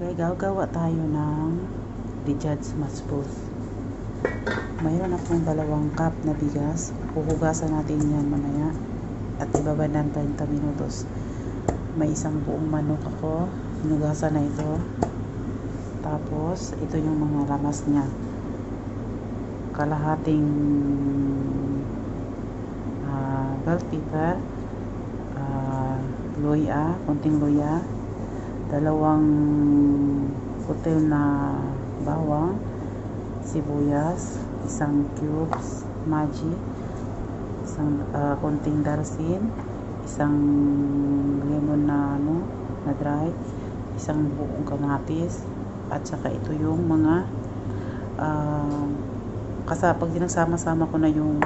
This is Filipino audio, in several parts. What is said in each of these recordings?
Okay, gagawa tayo ng Dijaj Matchbox. Mayroon akong 2 cup na bigas. Huhugasan natin yan mamaya at ibabad ng 30 minutos. May isang buong manok ako. Hinugasan na ito. Tapos, ito yung mga lamas niya. Kalahating bell pepper, luya, konting luya, 2 putil na bawang, sibuyas, 1 cubes Maggi, konting darsin, 1 lemon na dry, 1 buong kamatis, at saka ito yung mga kasi pag dinagsama-sama ko na yung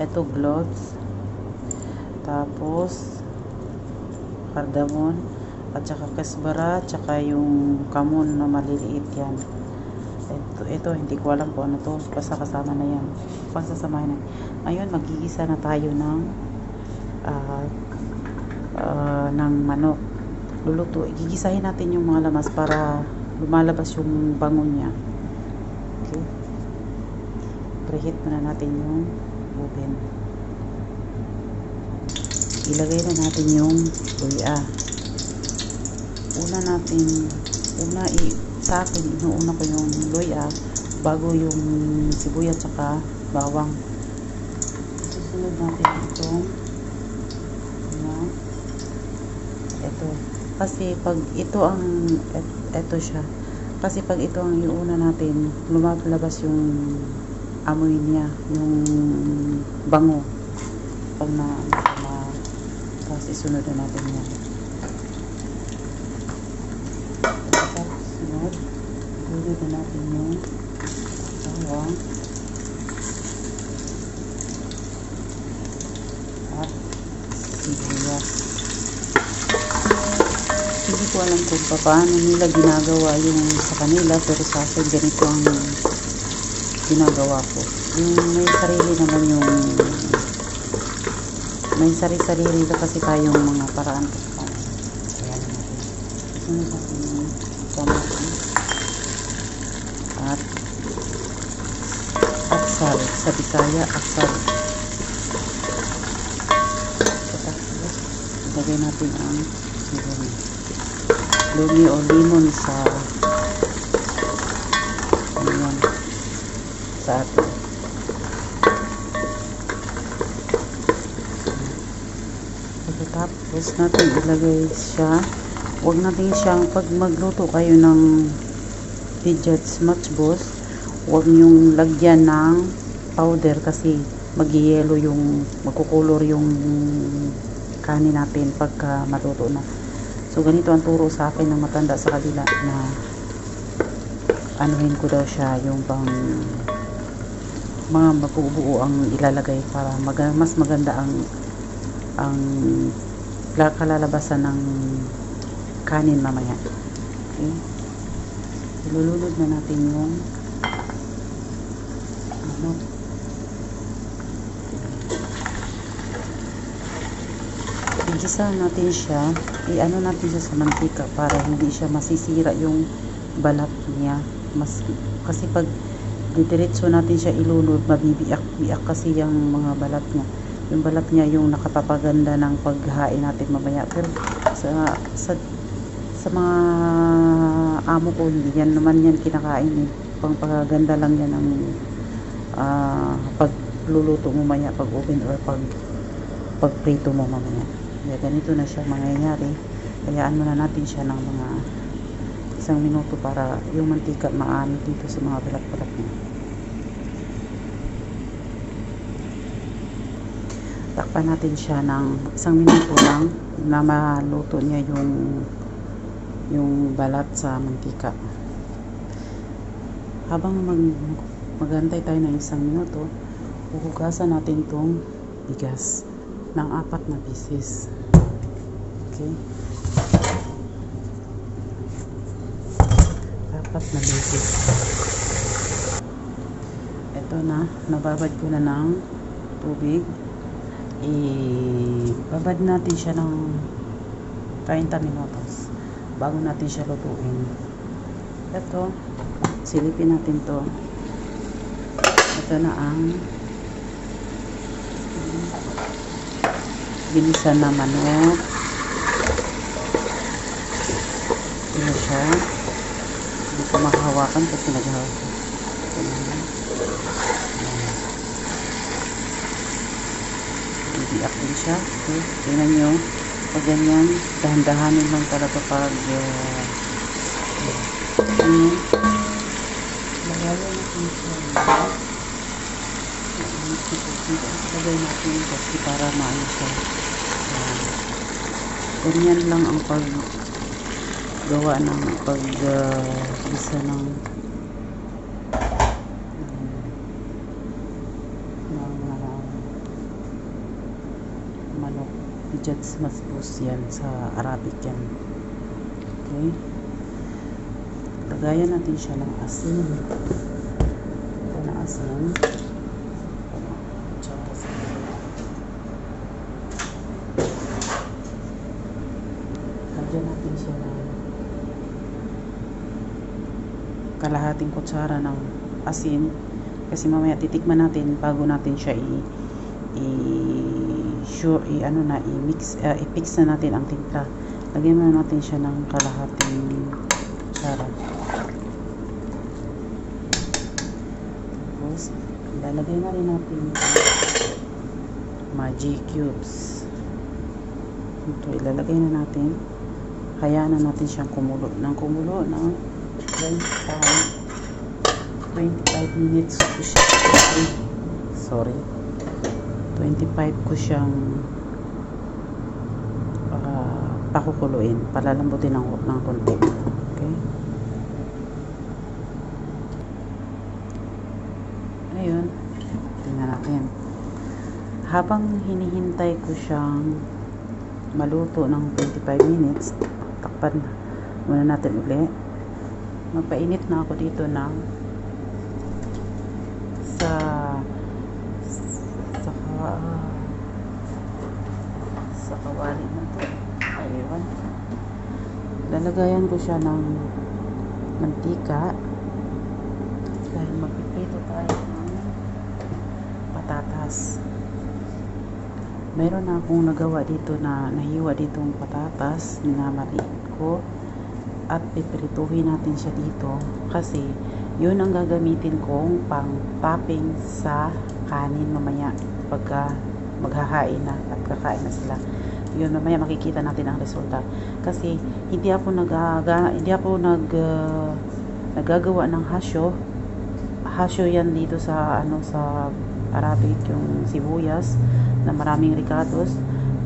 cloves, tapos cardamom, at saka kasbara, at saka yung kamon na maliliit yan. Ito hindi ko alam kung ano to, basta kasama na yan, pagsasamahin na. Ngayon magigisa na tayo ng manok. Luluto, gigisahin natin yung mga lamas para lumalabas yung bango niya. Okay, preheat muna natin yung oven. Ilagay na natin yung luya. Sa akin, inuuna ko yung luya bago yung sibuyas tsaka bawang. Susunod natin itong ito. Kasi pag ito siya. Kasi pag ito ang iuna natin, lumalabas yung amoy niya, yung bango. Pag tapos isunod na natin yan. Sunod, gulid na natin yung bawang at sibuyas. Hindi ko alam kung paano nila ginagawa yung sa kanila, pero sa akin ganito ang ginagawa ko. Yung may sarili na kasi tayong mga paraan pa. Ayan natin. Sunod natin yung kamatis at aksal. Sa Bisaya, aksal. Tapos, ilagay natin ang lumi o limon sa atin. Tapos natin ilagay siya. Huwag natin siyang, pag magluto kayo ng Dijaj Matchbox, huwag niyong lagyan ng powder kasi mag-yellow magkukulor yung kanin natin pagka matuto na. So ganito ang turo sa akin ng matanda sa kabila, na anuhin ko daw siya yung pang mga mabubuo ang ilalagay para mas maganda ang kalalabasan ng kanin mamaya. Okay, ilulunod na natin yung igisa natin siya, natin siya sa mantika para hindi siya masisira yung balat niya. Kasi pag didiretso natin siya ilunod, mabibiyak kasi yung mga balat niya. Yung balat niya yung nakapapaganda ng paghain natin mamaya. Pero sa mga amo ko, hindi yan naman yan kinakain eh. Pagpaganda lang yan ng pagluluto mo mamaya, pag oven or pagprito mo mamaya. Kaya ganito na siya mangyayari. Hayaan muna natin siya ng mga 1 minuto para yung mantika maano dito sa mga balat-balat niya. Takpan natin siya ng 1 minuto lang na maluto niya yung balat sa mantika. Habang magantay tayo ng 1 minuto, huhugasan natin itong bigas ng 4 na pieces. Okay, 4 na pieces. Ito na, nababad ko na ng tubig. Ibabad natin siya ng 30 minutos. bago natin siya lutuin. Ito, silipin natin to. Ito na ang ginisa na manok. Ito siya. Hindi ko makahawakan kasi naghahawakan. Bibiak din siya. Okay. Tingnan nyo. Pag ganyan, dahan-dahanin lang talaga pag lagayan natin siya. Lagay natin kasi para maano siya. Ganyan lang ang paggawa ng isa ng manok. Pijats masbus yan sa Arabic yan. Okay. Lagayan natin siya ng asin. Ito na asin. Lagyan natin siya ng kalahating kutsara ng asin kasi mamaya titikman natin bago natin siya i-mix na natin ang timpla. Lagyan na natin siya ng kalahating kutsara. Tapos ilalagay na rin natin Maggi cubes. Ito ilalagay na natin. Hayaan na natin siyang kumulo ng 25 minutes ko siya. Sorry. 25 ko siyang pakukuluin. Palalambutin ng konti. Okay? Ayun. Tingnan natin. Habang hinihintay ko siyang maluto ng 25 minutes, takpan muna natin uli. Magpainit na ako dito ng sa kawali na to. Ayun. Lalagayan ko siya ng mantika dahil magpiprito tayo ng patatas. Meron na akong nagawa dito na nahiwa ditong patatas, minamaliit ko at piprituhin natin siya dito kasi yun ang gagamitin kong pang topping sa kanin mamaya pagka maghahain na at kakain na sila. Yun mamaya makikita natin ang resulta kasi hindi ako nagagawa ng hasyo yan dito sa sa Arabic, yung sibuyas na maraming ricados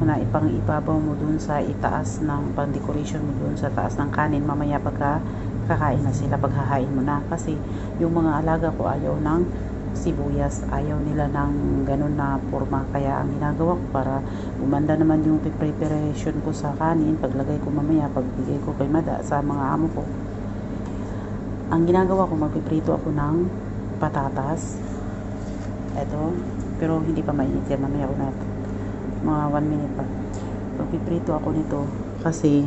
na ipang ibabaw mo dun sa itaas ng pang-decoration mo dun sa taas ng kanin mamaya pagka kakain na sila, paghahain mo na. Kasi yung mga alaga ko ayaw ng sibuyas, ayaw nila ng ganun na forma. Kaya ang ginagawa ko para umanda naman yung preparation ko sa kanin, paglagay ko mamaya, pagbigay ko kay Mada sa mga amo ko, ang ginagawa ko, magpiprito ako ng patatas. Eto, pero hindi pa mainit yan, mamaya ko na ito. Mga 1 minute pa. Magpiprito ako nito kasi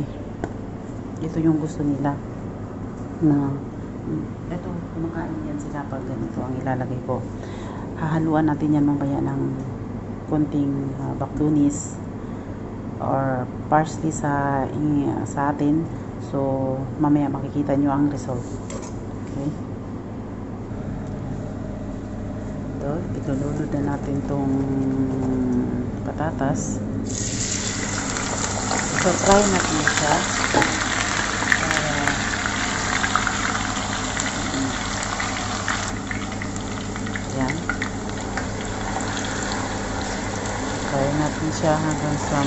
ito yung gusto nila na eto, kumakain yan sila pag ganito ang ilalagay ko. Hahaluan natin yan mamaya ng konting bakdunis or parsley sa atin. So mamaya makikita nyo ang result. Okay, ito, itululod na natin tong patatas. So try natin siya. Try natin siya hanggang sa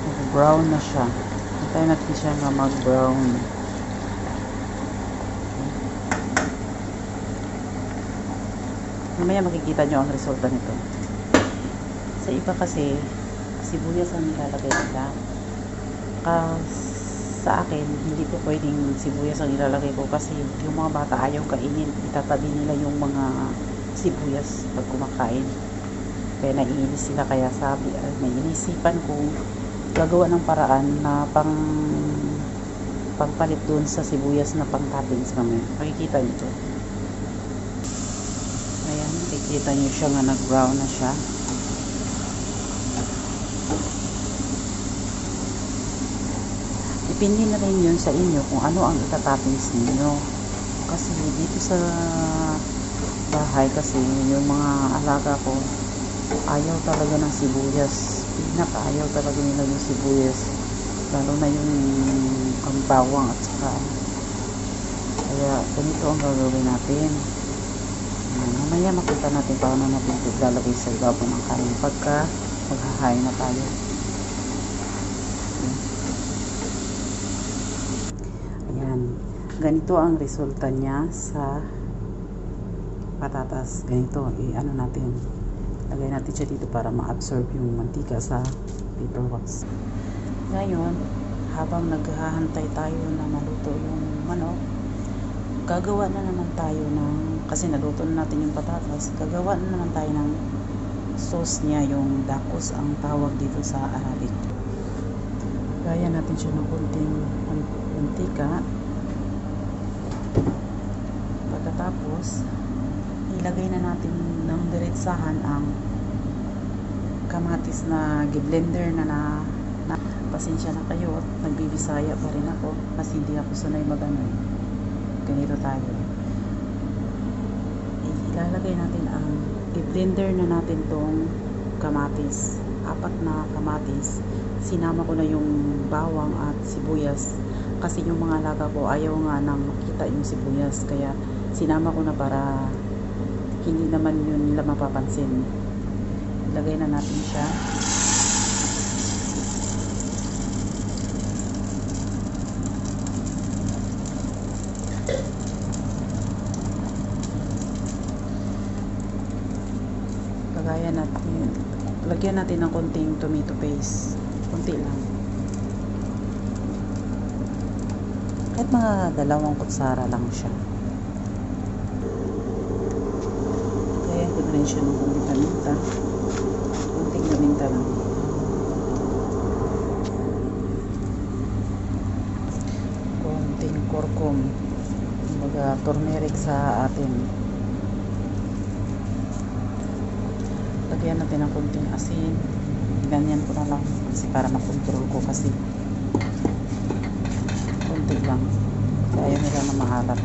mag-brown na siya. Try natin siya na mag-brown. Mamaya makikita nyo ang resulta nito. Sa iba kasi, sibuyas ang nilalagay nila. Sa akin, hindi ko pwedeng sibuyas ang ilalagay ko kasi yung mga bata ayaw kainin. Itatabi nila yung mga sibuyas pag kumakain. Kaya naiinis sila, kaya sabi, may inisipan ko gagawa ng paraan na pangpalit doon sa sibuyas na pang toppings kami. Makikita nyo to. Ayan, makikita nyo siya nga nag-brown na siya. Depende na rin yun sa inyo kung ano ang itatoppings ninyo. Kasi dito sa bahay, kasi yung mga alaga ko ayaw talaga ng sibuyas. Pinakaayaw talaga nila yung sibuyas, lalo na yung bawang at saka. Kaya ganito ang gagawin natin. Mamaya makita natin paano natin ito lalagay sa ibabaw ng kanin pagka maghahain na tayo. Ayan, ganito ang resulta niya sa patatas. Ganito, ano natin, lagay natin siya dito para ma-absorb yung mantika sa paper wax. Ngayon, habang naghahantay tayo na maluto yung manok, gagawa na naman tayo ng, kasi naluto na natin yung patatas, gagawa na naman tayo ng sauce niya, yung dakos ang tawag dito sa Arabic. Gaya natin siya ng kunting mantika. Pagkatapos, ilagay na natin ng diretsahan ang kamatis na giblender na pasensya na kayo at nagbibisaya pa rin ako kasi hindi ako sanay magano. Ganito tayo. Ilalagay natin ang i-blender na natin tong kamatis. 4 na kamatis. Sinama ko na yung bawang at sibuyas kasi yung mga alaga ko ayaw nga nang makita yung sibuyas, kaya sinama ko na para hindi naman yun nila mapapansin. Ilagay na natin siya. Lagyan natin ng konting tomato paste. Konti lang. Kahit mga 2 kutsara lang siya. Kaya ko rin siya ng konting paminta. Konting paminta lang. Konting kurkum. Kumbaga turmeric sa atin. Lagyan natin ng konting asin. Ganyan ko na lang kasi para makontrol ko, kasi konti lang. Kaya nila na mahalat.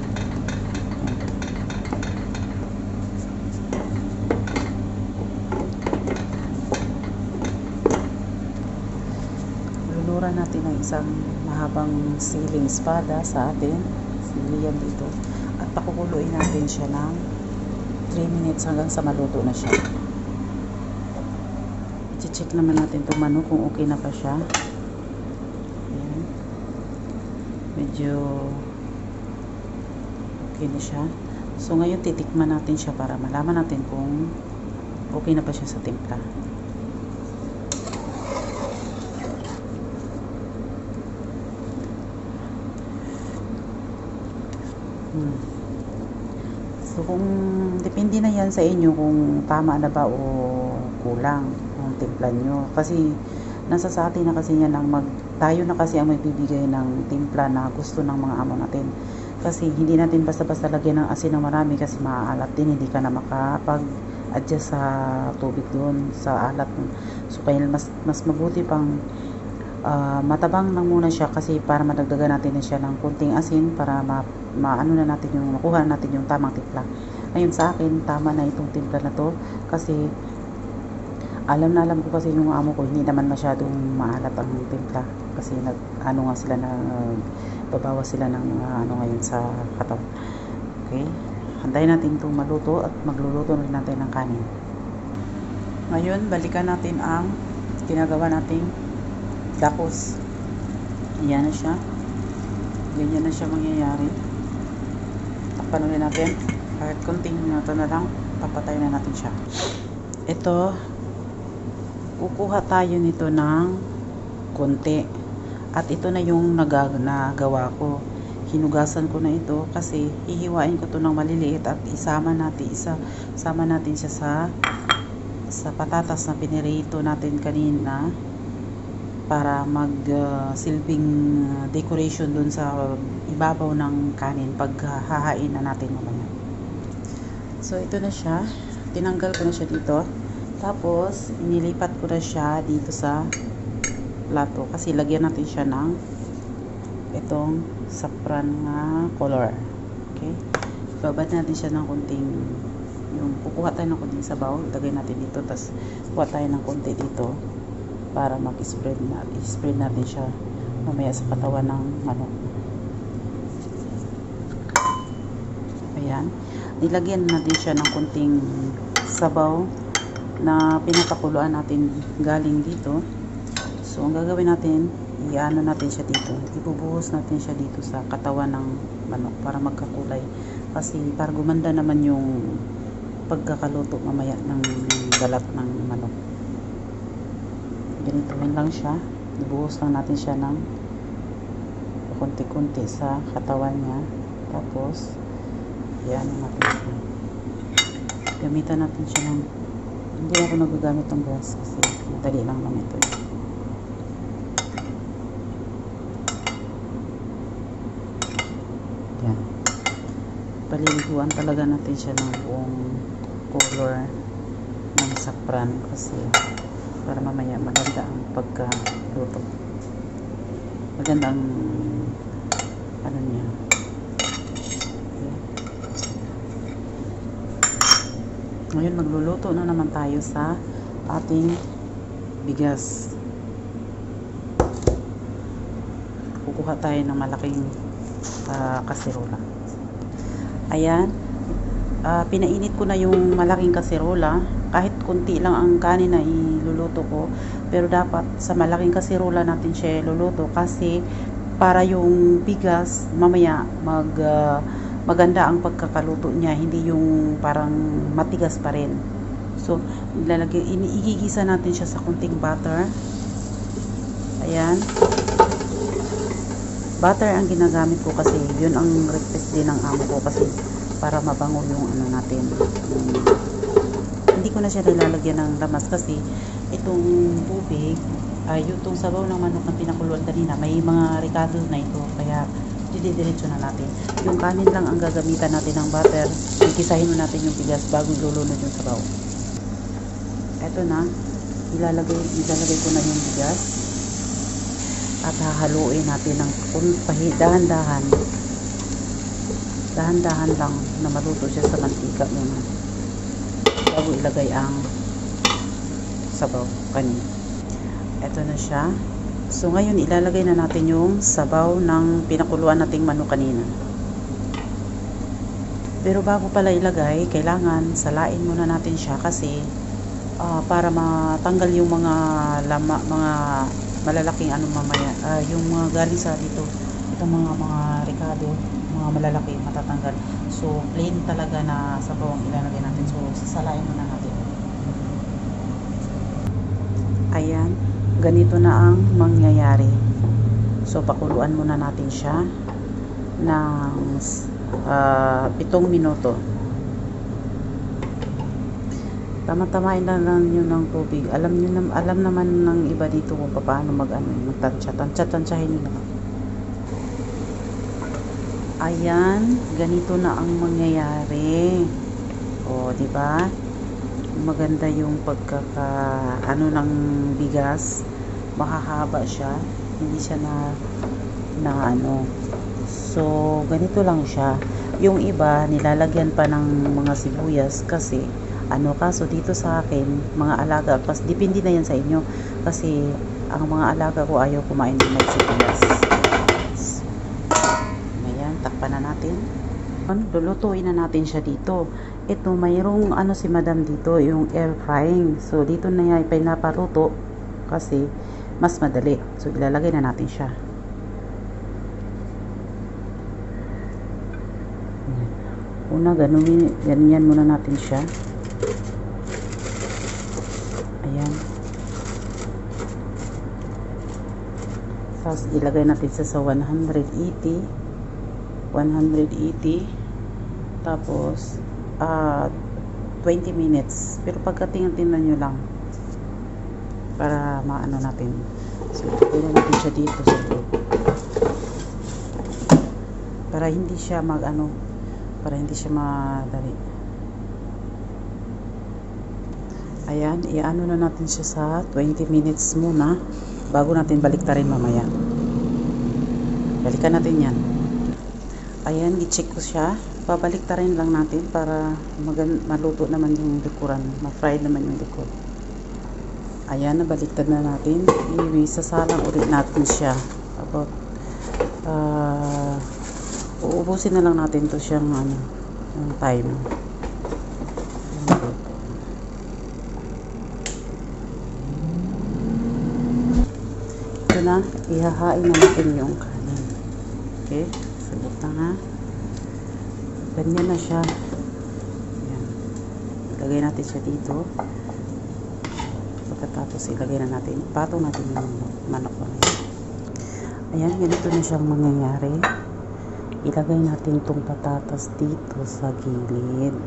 Luluran natin ng isang mahabang siling espada sa atin. Sili yan dito. At pakukuluin natin siya ng 3 minutes hanggang sa maluto na siya. I-check naman natin itong manok kung okay na pa siya. Ayan. Medyo okay na siya. So ngayon titikman natin siya para malaman natin kung okay na pa siya sa timpla. So kung depende na yan sa inyo kung tama na ba o kulang ang timpla nyo, kasi nasa sa atin na kasi yan tayo na kasi ang magbibigay ng timpla na gusto ng mga amo natin, kasi hindi natin basta-basta lagyan ng asin ng marami kasi maaalat din, hindi ka na makapag-adjust sa tubig doon sa alat. So kaya mas mabuti pang matabang lang muna siya, kasi para madagdagan natin na siya ng kunting asin para maano na natin yung makuha natin yung tamang timpla. Ngayon sa akin tama na itong timpla na to, kasi alam ko kasi yung amo ko hindi naman masyadong maalat ang timpla, kasi ano nga sila na babawas sila ng ano ngayon sa katawan. Okay, hantayin natin itong maluto at magluluto rin natin ng kanin. Ngayon balikan natin ang ginagawa nating dakos. Yan na siya. Ganyan na siya mangyayari. Takpan ulit natin. Kahit konting minuto na lang, papatay na natin siya. Ito, kukuha tayo nito ng konti. At ito na yung nagawa ko. Hinugasan ko na ito kasi hihiwain ko to ng maliliit at isama natin siya sa sa patatas na pinirito natin kanina para mag silbing decoration dun sa ibabaw ng kanin pag hahain na natin mamaya. So ito na siya, tinanggal ko na siya dito, tapos inilipat ko na siya dito sa plato kasi lagyan natin siya ng itong saffron na color. Okay, babad natin siya ng konting, yung kukuha tayo ng konting sabaw, ilagay natin dito, tapos kuha tayo ng konti dito para mag-spread natin siya mamaya sa katawan ng manok. Ayan, nilagyan natin siya ng konting sabaw na pinapakuluan natin galing dito. So ang gagawin natin, iano natin siya dito, ibubuhos natin siya dito sa katawan ng manok para magkakulay, kasi para gumanda naman yung pagkakaluto mamaya ng balat ng manok. Ganituin lang siya, ibuhos lang natin siya ng konti-konti sa katawan niya, tapos iano natin siya, gamitan natin siya ng, hindi ako nagagamit ng brush kasi madali lang naman ito. Yan, paliliguan talaga natin siya ng buong color ng saffron kasi para mamaya maganda ang pagkaluto, maganda ang ano niya. Ngayon magluluto na naman tayo sa ating bigas. Kukuha tayo ng malaking kaserola. Ayan, pinainit ko na yung malaking kaserola. Kahit kunti lang ang kanin na iluluto ko, pero dapat sa malaking kaserola natin siya iluluto kasi para yung bigas mamaya maganda ang pagkakaluto niya, hindi yung parang matigas pa rin. So igigisa natin siya sa kunting butter. Ayan, butter ang ginagamit ko kasi yun ang request din ng amo ko, kasi para mabango yung ano natin. Hindi ko na siya nilalagyan ng lamas kasi itong tubig, yung sabaw ng manok na pinakuluan kanina, may mga ricado na ito, kaya didiretso na natin. Yung kanin lang ang gagamitan natin ng butter. Igisahin mo natin yung bigas bago ilulunod yung sabaw. Eto na, ilalagay ko na yung bigas at hahaluin natin ng dahan-dahan. Dahan-dahan lang na maluto siya sa mantika muna bago ilagay ang sabaw kanina. Eto na siya. So ngayon ilalagay na natin yung sabaw ng pinakuluan nating manok kanina. Pero bago pala ilagay, kailangan salain muna natin siya kasi para matanggal yung mga mga malalaking ano mamaya, yung mga galing sa dito, itong mga ricado, mga malalaki matatanggal. So plain talaga na sabaw ang ilalagay natin. So sasalain muna natin. Ayan, ganito na ang mangyayari. So pakuluan muna natin siya ng 7 minuto. Tama-tamain lang yun ng tubig. Alam naman ng iba dito kung paano magtansya-tansyahin nyo lang. Ayan, ganito na ang mangyayari. O, di ba? Maganda yung ano ng bigas, mahahaba siya, hindi siya na ano. So ganito lang siya. Yung iba nilalagyan pa ng mga sibuyas kasi ano, kaso dito sa akin mga alaga, depende na yan sa inyo kasi ang mga alaga ko ayaw kumain ng may sibuyas. Ayan, takpan na natin. Lulutuin na natin siya dito. Ito, mayroong ano si madam dito, yung air frying. So dito na yan pinapaluto kasi mas madali. So ilalagay na natin siya. Una, ganyan muna natin siya. Ayan. Tapos ilagay natin sa 180. Tapos 20 minutes. Pero pagkatingnan nyo lang para maano natin. So, pwede natin siya dito sa loob. Para hindi siya para hindi siya madali. Ayan, iano na natin siya sa 20 minutes muna bago natin baliktarin mamaya. Balikan natin yan. Ayan, i-check ko siya. Babaliktarin lang natin para maluto naman yung likuran. Ma-fry naman yung likod. Ayan, nabaliktad na natin. Sasalang ulit natin siya. About uubusin na lang natin to siyang yung time. Ito na, ihahain na natin yung kanin. Okay, sabot na nga. Ganyan na siya. Ayan. Ilagay natin siya dito. Pagkatapos ilagay na natin, patong natin yung manok. Ayan, ganito na siyang mangyayari. Ilagay natin tong patatas dito sa gilid.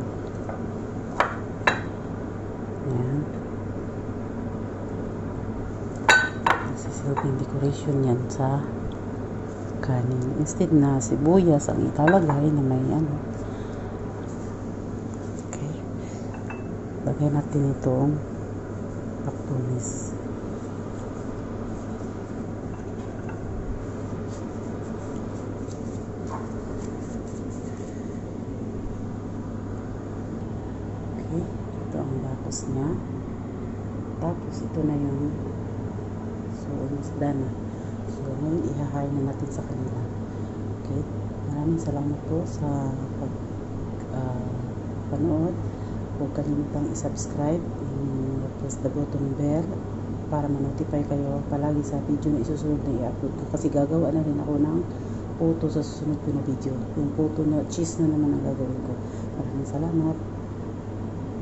Ayan. Silbing decoration yan sa kanin. Instead na sibuyas ang ilalagay na may Okay. Lagay natin itong paktunis. Okay. Ito ang lapos niya. Tapos ito na yung almost done. So, ngayon ihahain na natin sa kanila. Okay? Maraming salamat po sa panood. Huwag kalimutang i-subscribe and press the button bell para ma-notify kayo palagi sa video na isusunod na i-upload ko. Kasi gagawa na rin ako ng photo sa susunod ko na video. Yung photo na cheese na naman ang gagawin ko. Maraming salamat.